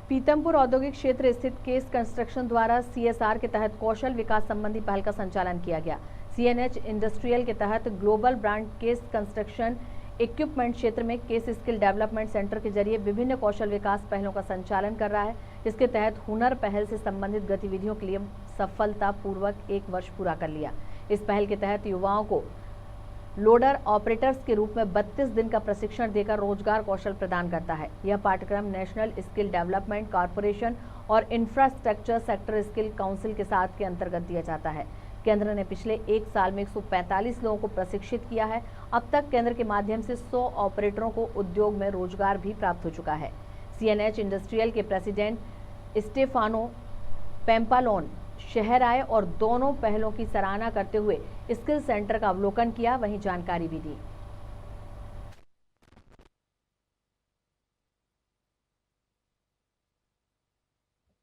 पीतमपुर औद्योगिक क्षेत्र स्थित केस कंस्ट्रक्शन द्वारा सीएसआर के तहत कौशल विकास संबंधी पहल का संचालन किया गया। सीएनएच इंडस्ट्रियल के तहत global brand case construction equipment क्षेत्र में केस स्किल डेवलपमेंट सेंटर के जरिए विभिन्न कौशल विकास पहलों का संचालन कर रहा है, जिसके तहत हुनर पहल से संबंधित गतिविधियों के लिए सफलतापूर्वक 1 वर्ष पूरा कर लिया। इस पहल के तहत युवाओं को लोडर ऑपरेटर्स के रूप में 32 दिन का प्रशिक्षण देकर रोजगार कौशल प्रदान करता है। यह पाठ्यक्रम नेशनल स्किल डेवलपमेंट कॉरपोरेशन और इंफ्रास्ट्रक्चर सेक्टर स्किल काउंसिल के साथ के अंतर्गत दिया जाता है। केंद्र ने पिछले 1 साल में 145 लोगों को प्रशिक्षित किया है। अब तक केंद्र के माध्यम से 100 ऑपरेटरों को उद्योग में रोजगार भी प्राप्त हो चुका है। सीएनएच इंडस्ट्रियल के प्रेसिडेंट स्टेफानो पेम्पालोन शहर आए और दोनों पहलों की सराहना करते हुए स्किल सेंटर का अवलोकन किया, वहीं जानकारी भी दी।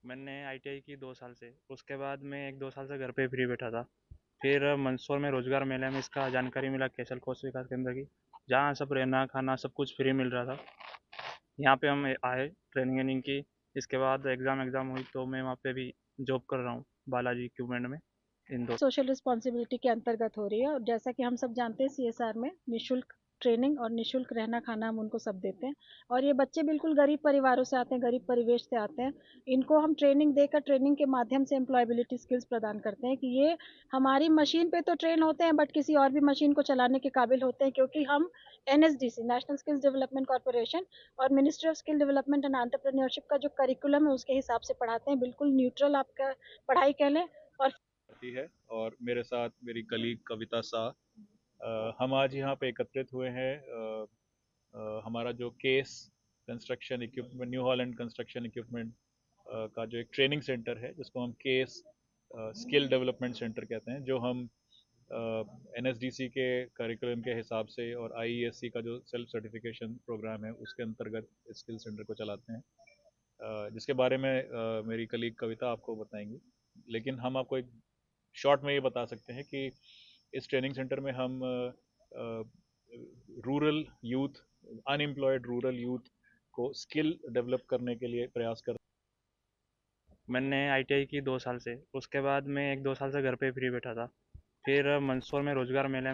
मैंने आईटीआई की 2 साल से, उसके बाद मैं 1-2 साल से घर पे फ्री बैठा था। फिर मंदसौर में रोजगार मेले में इसका जानकारी मिला कौशल कौशल विकास केंद्र की, जहाँ सब रहना खाना सब कुछ फ्री मिल रहा था। यहाँ पे हम आए, ट्रेनिंग वेनिंग की। इसके बाद एग्ज़ाम हुई तो मैं वहाँ पे भी जॉब कर रहा हूँ बालाजी इक्विपमेंट में इंदौर। सोशल रिस्पॉन्सिबिलिटी के अंतर्गत हो रही है और जैसा कि हम सब जानते हैं सीएसआर में निशुल्क ट्रेनिंग और निशुल्क रहना खाना हम उनको सब देते हैं। और ये बच्चे बिल्कुल गरीब परिवारों से आते हैं, गरीब परिवेश से आते हैं। इनको हम ट्रेनिंग देकर ट्रेनिंग के माध्यम से एम्प्लॉयबिलिटी स्किल्स प्रदान करते हैं कि ये हमारी मशीन पे तो ट्रेन होते हैं बट किसी और भी मशीन को चलाने के काबिल होते हैं, क्योंकि हम NSDC national skills development corporation और ministry of skill development and entrepreneurship का जो करिकुलम है उसके हिसाब से पढ़ाते हैं। बिल्कुल न्यूट्रल आपका पढ़ाई कह लें। और है और मेरे साथ मेरी कलीग कविता शाह। हम आज यहाँ पे एकत्रित हुए हैं। हमारा जो case construction equipment, new Holland construction equipment का जो एक ट्रेनिंग सेंटर है, जिसको हम केस स्किल डेवलपमेंट सेंटर कहते हैं, जो हम एनएसडीसी के करिकुलम के हिसाब से और आईईएससी का जो सेल्फ सर्टिफिकेशन प्रोग्राम है उसके अंतर्गत स्किल सेंटर को चलाते हैं, जिसके बारे में मेरी कलीग कविता आपको बताएंगी। लेकिन हम आपको एक शॉर्ट में ये बता सकते हैं कि इस ट्रेनिंग सेंटर में हम rural youth, unemployed rural youth को स्किल डेवलप करने के लिए प्रयास करते हैं। मैंने आईटीआई की 2 साल से, उसके बाद मैं 1-2 साल से घर पे फ्री बैठा था। फिर मंदसौर में रोजगार मेले